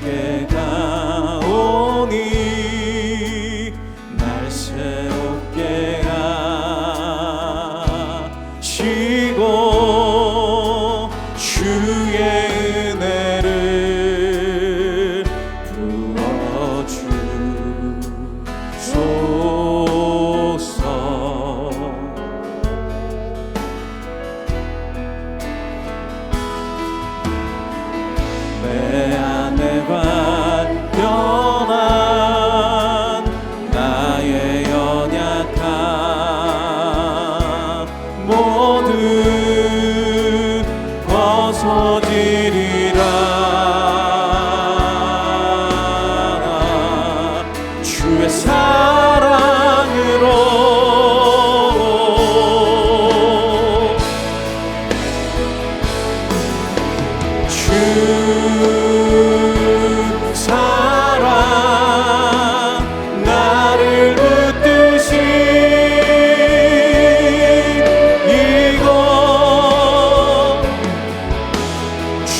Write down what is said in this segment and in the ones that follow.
때가 오니 날 새롭게 하시고 주의 은혜를 부어주소서. 내 안에 발견한 나의 연약함 모두 벗어지리라. 주의 사랑으로 주 사랑 나를 붙드시 이곳 주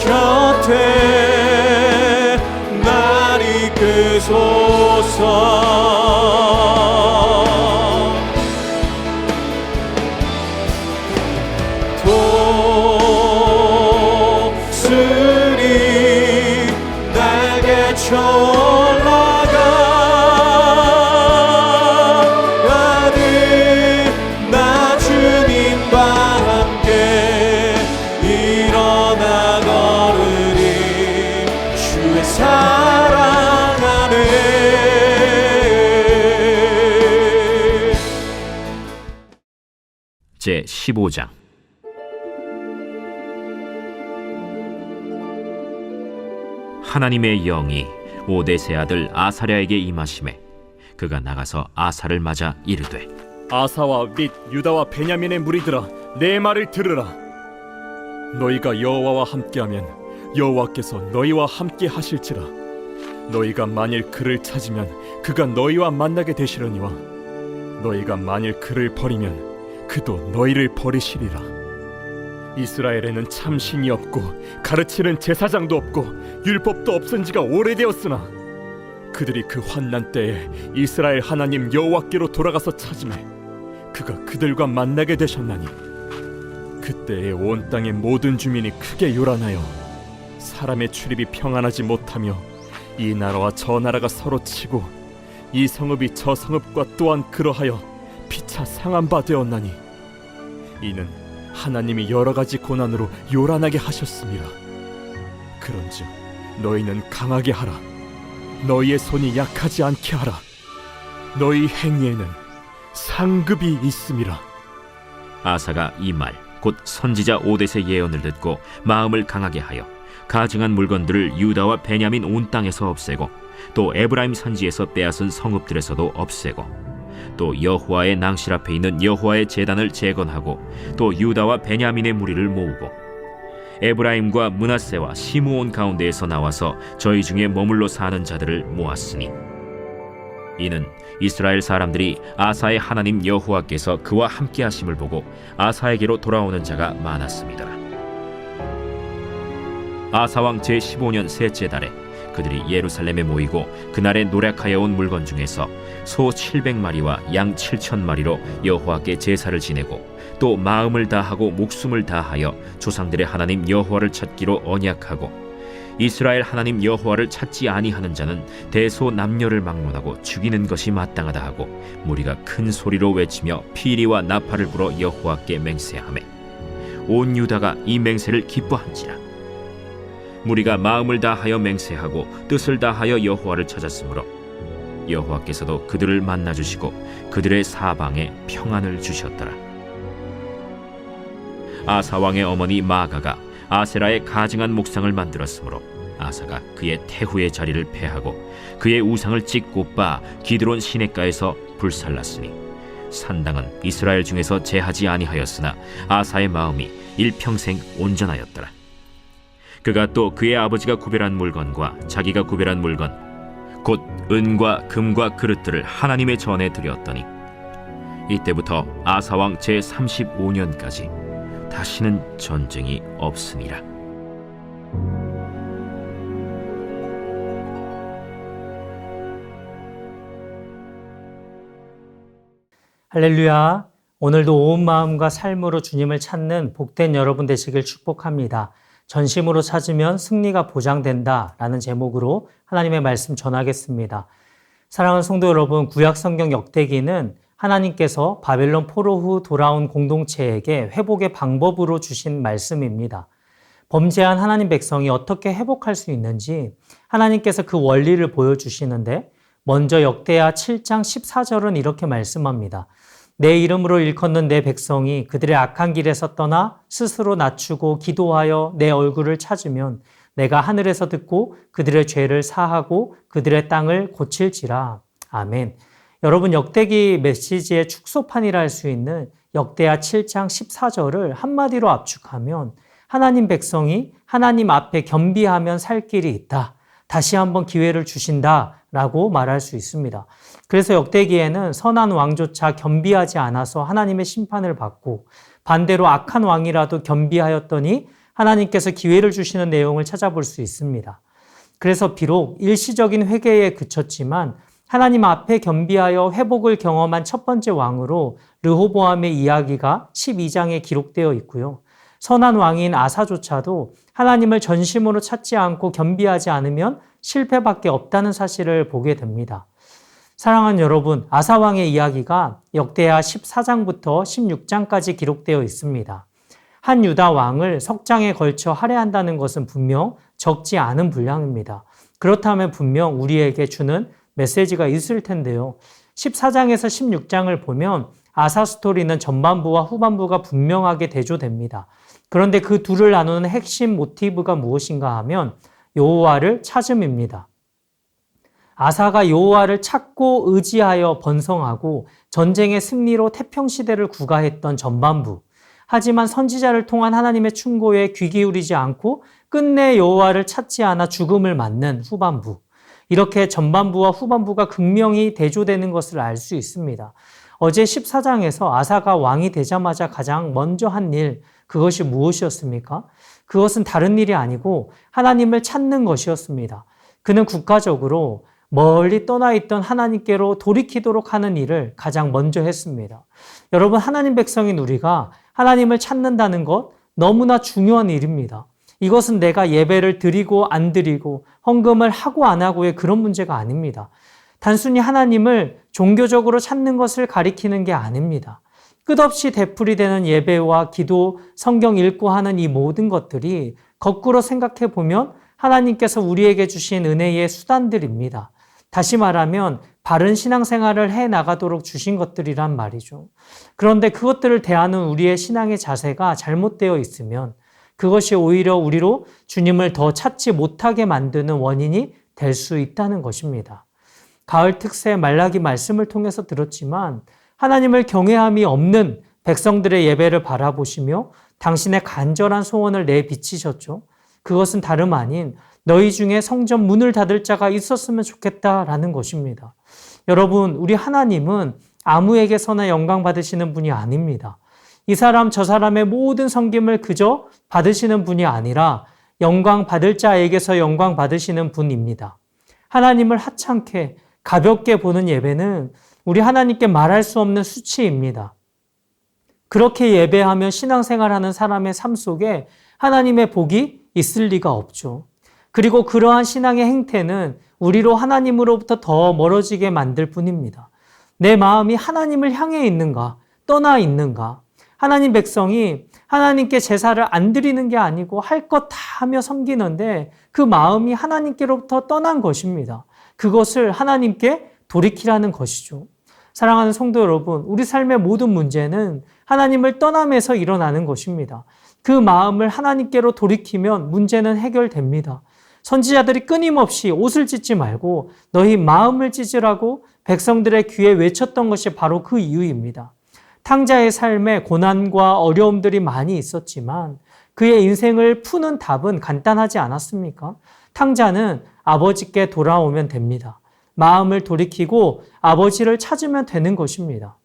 곁에 날 이끄소서. 독수리 날개 쳐올라가는 나 주님과 함께 일어나 걸으리. 주의 사랑 안에. 제 15장. 하나님의 영이 오뎃의 아들 아사랴에게 임하심에 그가 나가서 아사를 맞아 이르되, 아사와 및 유다와 베냐민의 무리들아, 내 말을 들으라. 너희가 여호와와 함께하면 여호와께서 너희와 함께 하실지라. 너희가 만일 그를 찾으면 그가 너희와 만나게 되시려니와 너희가 만일 그를 버리면 그도 너희를 버리시리라. 이스라엘에는 참 신이 없고 가르치는 제사장도 없고 율법도 없은 지가 오래되었으나 그들이 그 환난 때에 이스라엘 하나님 여호와께로 돌아가서 찾음에 그가 그들과 만나게 되셨나니 그때에 온 땅의 모든 주민이 크게 요란하여 사람의 출입이 평안하지 못하며 이 나라와 저 나라가 서로 치고 이 성읍이 저 성읍과 또한 그러하여 피차 상한 바 되었나니 이는 하나님이 여러 가지 고난으로 요란하게 하셨습니다. 그런즉 너희는 강하게 하라. 너희의 손이 약하지 않게 하라. 너희 행위에는 상급이 있음이라. 아사가 이 말 곧 선지자 오뎃의 예언을 듣고 마음을 강하게 하여 가증한 물건들을 유다와 베냐민 온 땅에서 없애고 또 에브라임 산지에서 빼앗은 성읍들에서도 없애고 또 여호와의 낭실 앞에 있는 여호와의 제단을 재건하고 또 유다와 베냐민의 무리를 모으고 에브라임과 므낫세와 시므온 가운데에서 나와서 저희 중에 머물러 사는 자들을 모았으니 이는 이스라엘 사람들이 아사의 하나님 여호와께서 그와 함께 하심을 보고 아사에게로 돌아오는 자가 많았습니다. 아사 왕 제15년 셋째 달에 그들이 예루살렘에 모이고 그날에 노력하여 온 물건 중에서 소 700마리와 양 7,000마리로 여호와께 제사를 지내고 또 마음을 다하고 목숨을 다하여 조상들의 하나님 여호와를 찾기로 언약하고 이스라엘 하나님 여호와를 찾지 아니하는 자는 대소 남녀를 막론하고 죽이는 것이 마땅하다 하고 무리가 큰 소리로 외치며 피리와 나팔을 불어 여호와께 맹세하매 온 유다가 이 맹세를 기뻐한지라. 무리가 마음을 다하여 맹세하고 뜻을 다하여 여호와를 찾았으므로 여호와께서도 그들을 만나주시고 그들의 사방에 평안을 주셨더라. 아사 왕의 어머니 마아가가 아세라의 가증한 목상을 만들었으므로 아사가 그의 태후의 자리를 폐하고 그의 우상을 찢고 빻아 기드론 시냇가에서 불살랐으니 산당은 이스라엘 중에서 제하지 아니하였으나 아사의 마음이 일평생 온전하였더라. 그가 또 그의 아버지가 구별한 물건과 자기가 구별한 물건 곧 은과 금과 그릇들을 하나님의 전에 드렸더니 이때부터 아사왕 제35년까지 다시는 전쟁이 없으니라. 할렐루야. 오늘도 온 마음과 삶으로 주님을 찾는 복된 여러분 되시길 축복합니다. 전심으로 찾으면 승리가 보장된다 라는 제목으로 하나님의 말씀 전하겠습니다. 사랑하는 성도 여러분, 구약 성경 역대기는 하나님께서 바벨론 포로 후 돌아온 공동체에게 회복의 방법으로 주신 말씀입니다. 범죄한 하나님 백성이 어떻게 회복할 수 있는지 하나님께서 그 원리를 보여주시는데, 먼저 역대하 7장 14절은 이렇게 말씀합니다. 내 이름으로 일컫는 내 백성이 그들의 악한 길에서 떠나 스스로 낮추고 기도하여 내 얼굴을 찾으면 내가 하늘에서 듣고 그들의 죄를 사하고 그들의 땅을 고칠지라. 아멘. 여러분, 역대기 메시지의 축소판이라 할 수 있는 역대하 7장 14절을 한마디로 압축하면 하나님 백성이 하나님 앞에 겸비하면 살 길이 있다. 다시 한번 기회를 주신다 라고 말할 수 있습니다. 그래서 역대기에는 선한 왕조차 겸비하지 않아서 하나님의 심판을 받고, 반대로 악한 왕이라도 겸비하였더니 하나님께서 기회를 주시는 내용을 찾아볼 수 있습니다. 그래서 비록 일시적인 회개에 그쳤지만 하나님 앞에 겸비하여 회복을 경험한 첫 번째 왕으로 르호보암의 이야기가 12장에 기록되어 있고요. 선한 왕인 아사조차도 하나님을 전심으로 찾지 않고 겸비하지 않으면 실패밖에 없다는 사실을 보게 됩니다. 사랑하는 여러분, 아사왕의 이야기가 역대하 14장부터 16장까지 기록되어 있습니다. 한 유다 왕을 석 장에 걸쳐 할애한다는 것은 분명 적지 않은 분량입니다. 그렇다면 분명 우리에게 주는 메시지가 있을 텐데요. 14장에서 16장을 보면 아사 스토리는 전반부와 후반부가 분명하게 대조됩니다. 그런데 그 둘을 나누는 핵심 모티브가 무엇인가 하면 여호와를 찾음입니다. 아사가 여호와를 찾고 의지하여 번성하고 전쟁의 승리로 태평시대를 구가했던 전반부, 하지만 선지자를 통한 하나님의 충고에 귀 기울이지 않고 끝내 여호와를 찾지 않아 죽음을 맞는 후반부, 이렇게 전반부와 후반부가 극명히 대조되는 것을 알 수 있습니다. 어제 14장에서 아사가 왕이 되자마자 가장 먼저 한 일, 그것이 무엇이었습니까? 그것은 다른 일이 아니고 하나님을 찾는 것이었습니다. 그는 국가적으로 멀리 떠나 있던 하나님께로 돌이키도록 하는 일을 가장 먼저 했습니다. 여러분, 하나님 백성인 우리가 하나님을 찾는다는 것 너무나 중요한 일입니다. 이것은 내가 예배를 드리고 안 드리고 헌금을 하고 안 하고의 그런 문제가 아닙니다. 단순히 하나님을 종교적으로 찾는 것을 가리키는 게 아닙니다. 끝없이 되풀이되는 예배와 기도, 성경 읽고 하는 이 모든 것들이 거꾸로 생각해 보면 하나님께서 우리에게 주신 은혜의 수단들입니다. 다시 말하면 바른 신앙생활을 해 나가도록 주신 것들이란 말이죠. 그런데 그것들을 대하는 우리의 신앙의 자세가 잘못되어 있으면 그것이 오히려 우리로 주님을 더 찾지 못하게 만드는 원인이 될 수 있다는 것입니다. 가을 특세 말라기 말씀을 통해서 들었지만 하나님을 경외함이 없는 백성들의 예배를 바라보시며 당신의 간절한 소원을 내비치셨죠. 그것은 다름 아닌 너희 중에 성전 문을 닫을 자가 있었으면 좋겠다라는 것입니다. 여러분, 우리 하나님은 아무에게서나 영광 받으시는 분이 아닙니다. 이 사람 저 사람의 모든 섬김을 그저 받으시는 분이 아니라 영광 받을 자에게서 영광 받으시는 분입니다. 하나님을 하찮게 가볍게 보는 예배는 우리 하나님께 말할 수 없는 수치입니다. 그렇게 예배하며 신앙생활하는 사람의 삶 속에 하나님의 복이 있을 리가 없죠. 그리고 그러한 신앙의 행태는 우리로 하나님으로부터 더 멀어지게 만들 뿐입니다. 내 마음이 하나님을 향해 있는가, 떠나 있는가? 하나님 백성이 하나님께 제사를 안 드리는 게 아니고 할 것 다 하며 섬기는데 그 마음이 하나님께로부터 떠난 것입니다. 그것을 하나님께 돌이키라는 것이죠. 사랑하는 성도 여러분, 우리 삶의 모든 문제는 하나님을 떠남에서 일어나는 것입니다. 그 마음을 하나님께로 돌이키면 문제는 해결됩니다. 선지자들이 끊임없이 옷을 찢지 말고 너희 마음을 찢으라고 백성들의 귀에 외쳤던 것이 바로 그 이유입니다. 탕자의 삶에 고난과 어려움들이 많이 있었지만 그의 인생을 푸는 답은 간단하지 않았습니까? 탕자는 아버지께 돌아오면 됩니다. 마음을 돌이키고 아버지를 찾으면 되는 것입니다.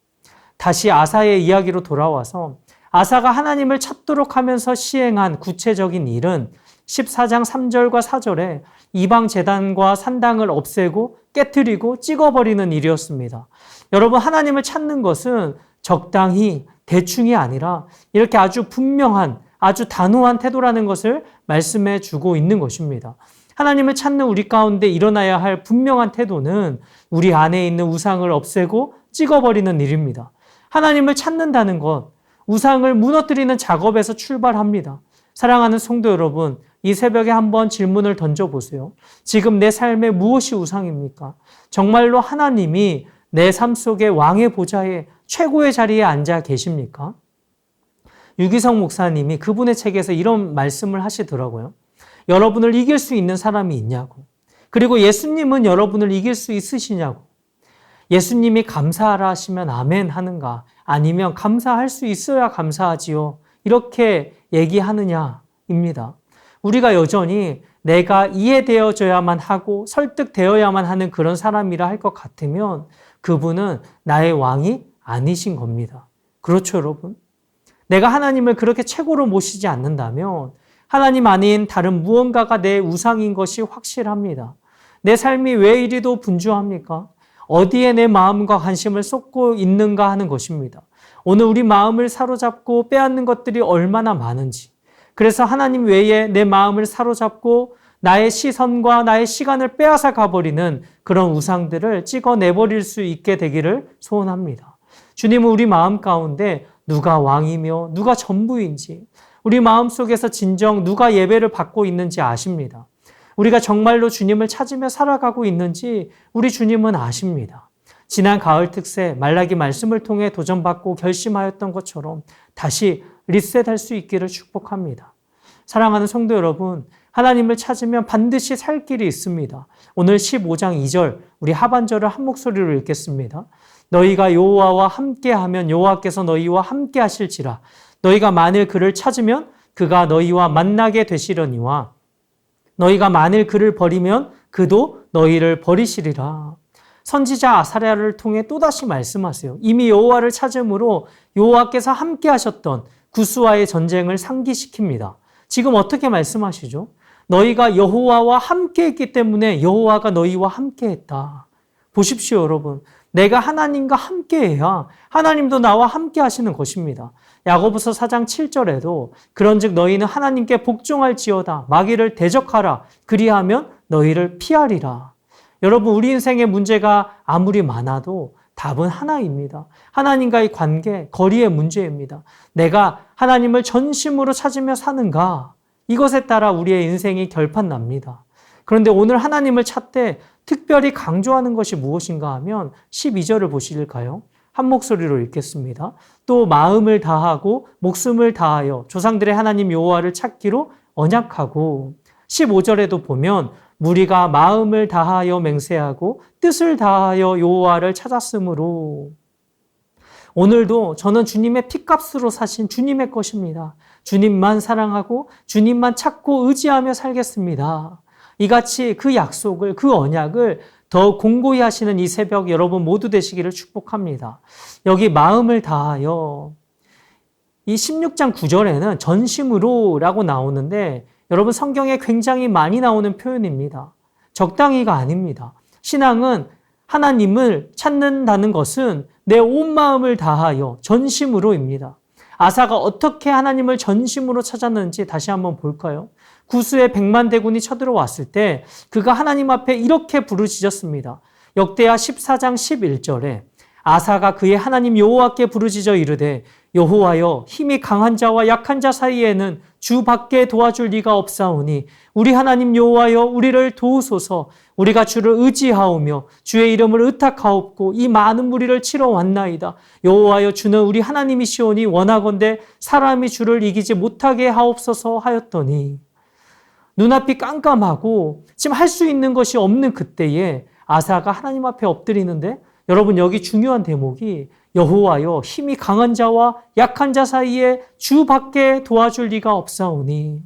다시 아사의 이야기로 돌아와서 아사가 하나님을 찾도록 하면서 시행한 구체적인 일은 14장 3절과 4절에 이방 제단과 산당을 없애고 깨뜨리고 찍어버리는 일이었습니다. 여러분, 하나님을 찾는 것은 적당히 대충이 아니라 이렇게 아주 분명한, 아주 단호한 태도라는 것을 말씀해 주고 있는 것입니다. 하나님을 찾는 우리 가운데 일어나야 할 분명한 태도는 우리 안에 있는 우상을 없애고 찍어버리는 일입니다. 하나님을 찾는다는 것, 우상을 무너뜨리는 작업에서 출발합니다. 사랑하는 성도 여러분, 이 새벽에 한번 질문을 던져보세요. 지금 내 삶에 무엇이 우상입니까? 정말로 하나님이 내 삶 속에 왕의 보좌에 최고의 자리에 앉아 계십니까? 유기성 목사님이 그분의 책에서 이런 말씀을 하시더라고요. 여러분을 이길 수 있는 사람이 있냐고. 그리고 예수님은 여러분을 이길 수 있으시냐고. 예수님이 감사하라 하시면 아멘 하는가? 아니면 감사할 수 있어야 감사하지요. 이렇게 얘기하느냐입니다. 우리가 여전히 내가 이해되어져야만 하고 설득되어야만 하는 그런 사람이라 할 것 같으면 그분은 나의 왕이 아니신 겁니다. 그렇죠, 여러분? 내가 하나님을 그렇게 최고로 모시지 않는다면 하나님 아닌 다른 무언가가 내 우상인 것이 확실합니다. 내 삶이 왜 이리도 분주합니까? 어디에 내 마음과 관심을 쏟고 있는가 하는 것입니다. 오늘 우리 마음을 사로잡고 빼앗는 것들이 얼마나 많은지, 그래서 하나님 외에 내 마음을 사로잡고 나의 시선과 나의 시간을 빼앗아 가버리는 그런 우상들을 찍어내버릴 수 있게 되기를 소원합니다. 주님은 우리 마음 가운데 누가 왕이며 누가 전부인지, 우리 마음속에서 진정 누가 예배를 받고 있는지 아십니다. 우리가 정말로 주님을 찾으며 살아가고 있는지 우리 주님은 아십니다. 지난 가을 특세 말라기 말씀을 통해 도전받고 결심하였던 것처럼 다시 리셋할 수 있기를 축복합니다. 사랑하는 성도 여러분, 하나님을 찾으면 반드시 살 길이 있습니다. 오늘 15장 2절 우리 하반절을 한 목소리로 읽겠습니다. 너희가 여호와와 함께하면 여호와께서 너희와 함께 하실지라. 너희가 만일 그를 찾으면 그가 너희와 만나게 되시려니와 너희가 만일 그를 버리면 그도 너희를 버리시리라. 선지자 아사랴를 통해 또다시 말씀하세요. 이미 여호와를 찾음으로 여호와께서 함께 하셨던 구스와의 전쟁을 상기시킵니다. 지금 어떻게 말씀하시죠? 너희가 여호와와 함께 했기 때문에 여호와가 너희와 함께 했다. 보십시오, 여러분. 내가 하나님과 함께해야 하나님도 나와 함께 하시는 것입니다. 야고보서 4장 7절에도 그런즉 너희는 하나님께 복종할지어다. 마귀를 대적하라. 그리하면 너희를 피하리라. 여러분, 우리 인생의 문제가 아무리 많아도 답은 하나입니다. 하나님과의 관계, 거리의 문제입니다. 내가 하나님을 전심으로 찾으며 사는가? 이것에 따라 우리의 인생이 결판납니다. 그런데 오늘 하나님을 찾되 특별히 강조하는 것이 무엇인가 하면 12절을 보실까요? 한 목소리로 읽겠습니다. 또 마음을 다하고 목숨을 다하여 조상들의 하나님 여호와를 찾기로 언약하고, 15절에도 보면 무리가 마음을 다하여 맹세하고 뜻을 다하여 여호와를 찾았으므로. 오늘도 저는 주님의 피값으로 사신 주님의 것입니다. 주님만 사랑하고 주님만 찾고 의지하며 살겠습니다. 이같이 그 약속을, 그 언약을 더 공고히 하시는 이 새벽 여러분 모두 되시기를 축복합니다. 여기 마음을 다하여, 이 16장 9절에는 전심으로 라고 나오는데 여러분 성경에 굉장히 많이 나오는 표현입니다. 적당히가 아닙니다. 신앙은 하나님을 찾는다는 것은 내 온 마음을 다하여 전심으로입니다. 아사가 어떻게 하나님을 전심으로 찾았는지 다시 한번 볼까요? 구스의 100만 대군이 쳐들어왔을 때 그가 하나님 앞에 이렇게 부르짖었습니다. 역대하 14장 11절에 아사가 그의 하나님 여호와께 부르짖어 이르되 여호와여, 힘이 강한 자와 약한 자 사이에는 주밖에 도와줄 리가 없사오니 우리 하나님 여호와여, 우리를 도우소서. 우리가 주를 의지하오며 주의 이름을 의탁하옵고 이 많은 무리를 치러 왔나이다. 여호와여, 주는 우리 하나님이시오니 원하건대 사람이 주를 이기지 못하게 하옵소서 하였더니, 눈앞이 깜깜하고 지금 할 수 있는 것이 없는 그때에 아사가 하나님 앞에 엎드리는데, 여러분 여기 중요한 대목이 여호와여, 힘이 강한 자와 약한 자 사이에 주밖에 도와줄 리가 없사오니.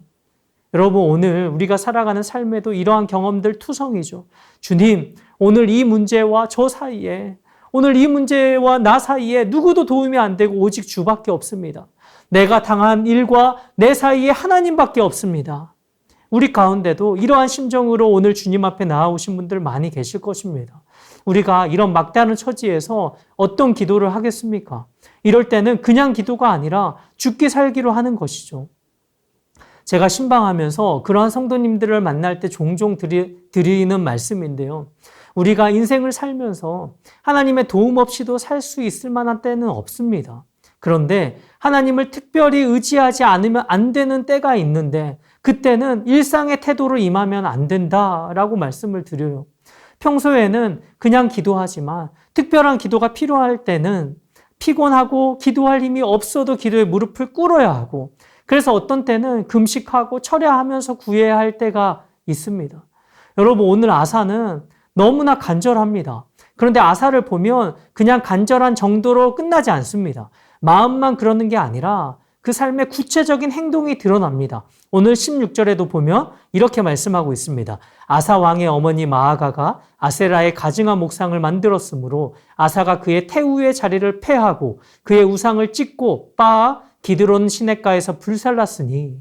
여러분, 오늘 우리가 살아가는 삶에도 이러한 경험들 투성이죠. 주님, 오늘 이 문제와 저 사이에, 오늘 이 문제와 나 사이에 누구도 도움이 안 되고 오직 주밖에 없습니다. 내가 당한 일과 내 사이에 하나님밖에 없습니다. 우리 가운데도 이러한 심정으로 오늘 주님 앞에 나아오신 분들 많이 계실 것입니다. 우리가 이런 막다른 처지에서 어떤 기도를 하겠습니까? 이럴 때는 그냥 기도가 아니라 죽기 살기로 하는 것이죠. 제가 신방하면서 그러한 성도님들을 만날 때 종종 드리는 말씀인데요. 우리가 인생을 살면서 하나님의 도움 없이도 살 수 있을 만한 때는 없습니다. 그런데 하나님을 특별히 의지하지 않으면 안 되는 때가 있는데 그때는 일상의 태도로 임하면 안 된다라고 말씀을 드려요. 평소에는 그냥 기도하지만 특별한 기도가 필요할 때는 피곤하고 기도할 힘이 없어도 기도에 무릎을 꿇어야 하고 그래서 어떤 때는 금식하고 철야하면서 구해야 할 때가 있습니다. 여러분 오늘 아사는 너무나 간절합니다. 그런데 아사를 보면 그냥 간절한 정도로 끝나지 않습니다. 마음만 그러는 게 아니라 그 삶의 구체적인 행동이 드러납니다. 오늘 16절에도 보면 이렇게 말씀하고 있습니다. 아사 왕의 어머니 마아가가 아세라의 가증한 목상을 만들었으므로 아사가 그의 태우의 자리를 폐하고 그의 우상을 찢고 빻아 기드론 시냇가에서 불살랐으니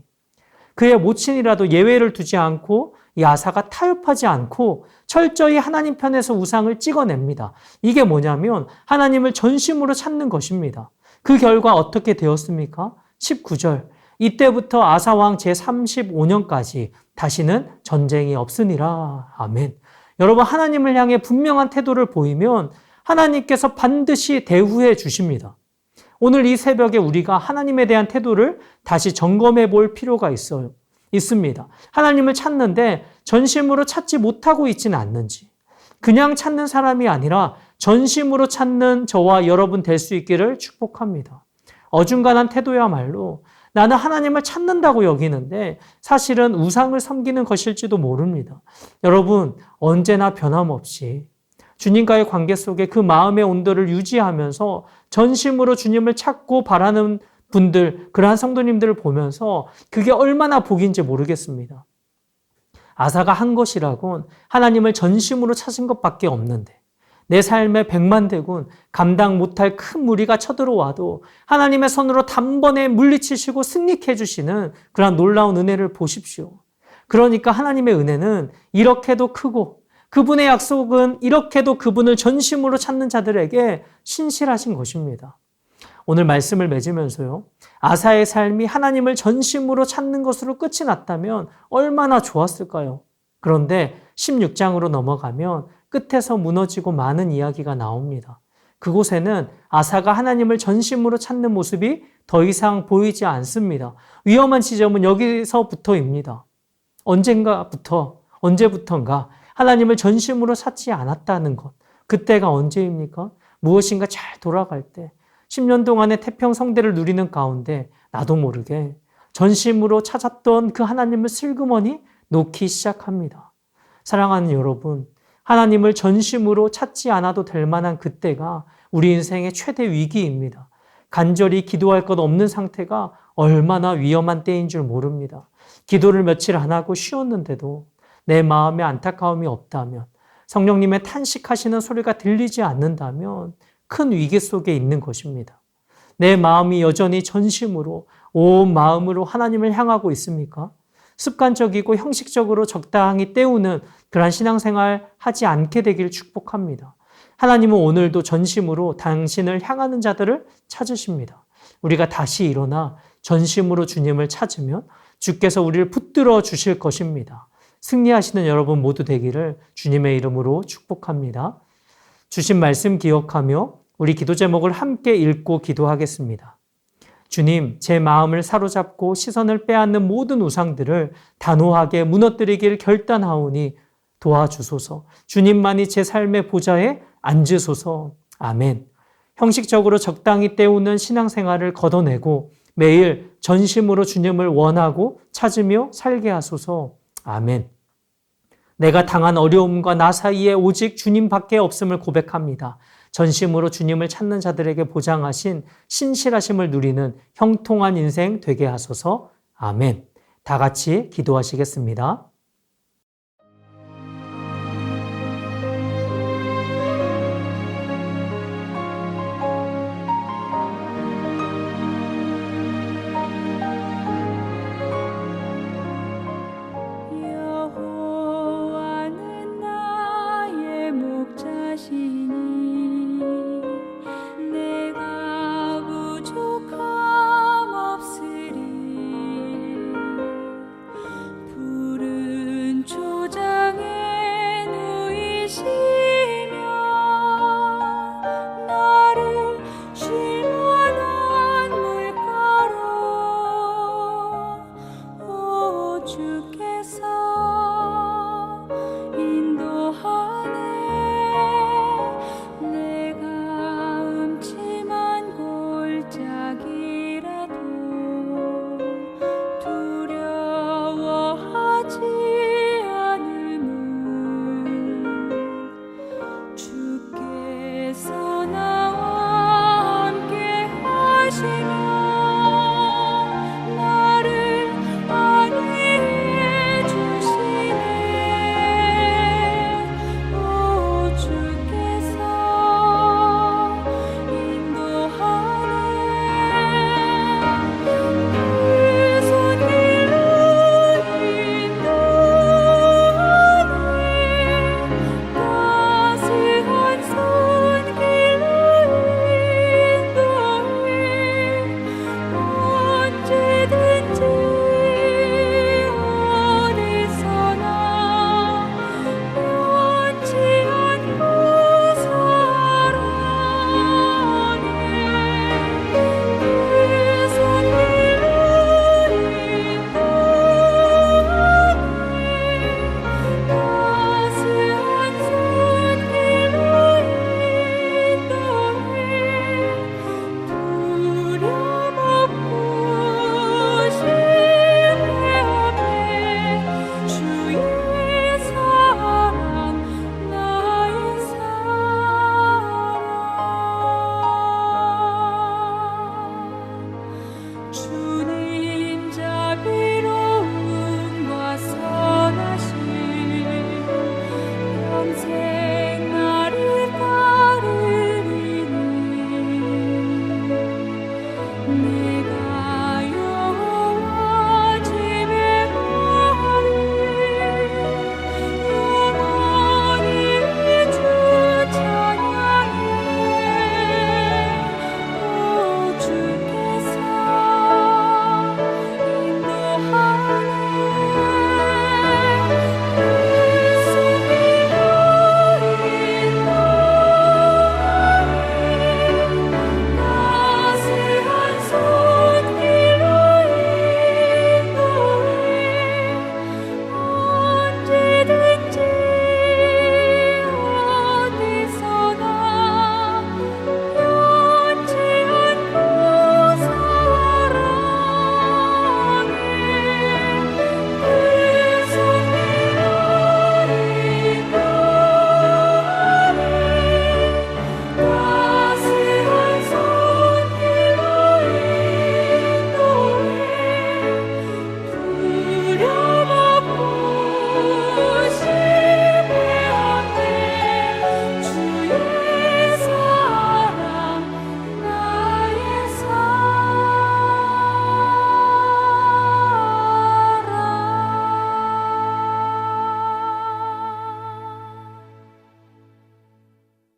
그의 모친이라도 예외를 두지 않고 이 아사가 타협하지 않고 철저히 하나님 편에서 우상을 찍어냅니다. 이게 뭐냐면 하나님을 전심으로 찾는 것입니다. 그 결과 어떻게 되었습니까? 19절 이때부터 아사왕 제35년까지 다시는 전쟁이 없으니라. 아멘. 여러분 하나님을 향해 분명한 태도를 보이면 하나님께서 반드시 대우해 주십니다. 오늘 이 새벽에 우리가 하나님에 대한 태도를 다시 점검해 볼 필요가 있습니다. 하나님을 찾는데 전심으로 찾지 못하고 있지는 않는지, 그냥 찾는 사람이 아니라 전심으로 찾는 저와 여러분 될 수 있기를 축복합니다. 어중간한 태도야말로 나는 하나님을 찾는다고 여기는데 사실은 우상을 섬기는 것일지도 모릅니다. 여러분 언제나 변함없이 주님과의 관계 속에 그 마음의 온도를 유지하면서 전심으로 주님을 찾고 바라는 분들, 그러한 성도님들을 보면서 그게 얼마나 복인지 모르겠습니다. 아사가 한 것이라곤 하나님을 전심으로 찾은 것밖에 없는데 내 삶에 백만대군 감당 못할 큰 무리가 쳐들어와도 하나님의 손으로 단번에 물리치시고 승리케 해주시는 그런 놀라운 은혜를 보십시오. 그러니까 하나님의 은혜는 이렇게도 크고 그분의 약속은 이렇게도 그분을 전심으로 찾는 자들에게 신실하신 것입니다. 오늘 말씀을 맺으면서요. 아사의 삶이 하나님을 전심으로 찾는 것으로 끝이 났다면 얼마나 좋았을까요? 그런데 16장으로 넘어가면 끝에서 무너지고 많은 이야기가 나옵니다. 그곳에는 아사가 하나님을 전심으로 찾는 모습이 더 이상 보이지 않습니다. 위험한 지점은 여기서부터입니다. 언제부턴가 하나님을 전심으로 찾지 않았다는 것. 그때가 언제입니까? 무엇인가 잘 돌아갈 때 10년 동안의 태평성대를 누리는 가운데 나도 모르게 전심으로 찾았던 그 하나님을 슬그머니 놓기 시작합니다. 사랑하는 여러분, 하나님을 전심으로 찾지 않아도 될 만한 그때가 우리 인생의 최대 위기입니다. 간절히 기도할 것 없는 상태가 얼마나 위험한 때인 줄 모릅니다. 기도를 며칠 안 하고 쉬었는데도 내 마음에 안타까움이 없다면, 성령님의 탄식하시는 소리가 들리지 않는다면 큰 위기 속에 있는 것입니다. 내 마음이 여전히 전심으로 온 마음으로 하나님을 향하고 있습니까? 습관적이고 형식적으로 적당히 때우는 그러한 신앙생활 하지 않게 되길 축복합니다. 하나님은 오늘도 전심으로 당신을 향하는 자들을 찾으십니다. 우리가 다시 일어나 전심으로 주님을 찾으면 주께서 우리를 붙들어 주실 것입니다. 승리하시는 여러분 모두 되기를 주님의 이름으로 축복합니다. 주신 말씀 기억하며 우리 기도 제목을 함께 읽고 기도하겠습니다. 주님, 제 마음을 사로잡고 시선을 빼앗는 모든 우상들을 단호하게 무너뜨리길 결단하오니 도와주소서. 주님만이 제 삶의 보좌에 앉으소서. 아멘. 형식적으로 적당히 때우는 신앙생활을 걷어내고 매일 전심으로 주님을 원하고 찾으며 살게 하소서. 아멘. 내가 당한 어려움과 나 사이에 오직 주님밖에 없음을 고백합니다. 전심으로 주님을 찾는 자들에게 보장하신 신실하심을 누리는 형통한 인생 되게 하소서. 아멘. 다 같이 기도하시겠습니다.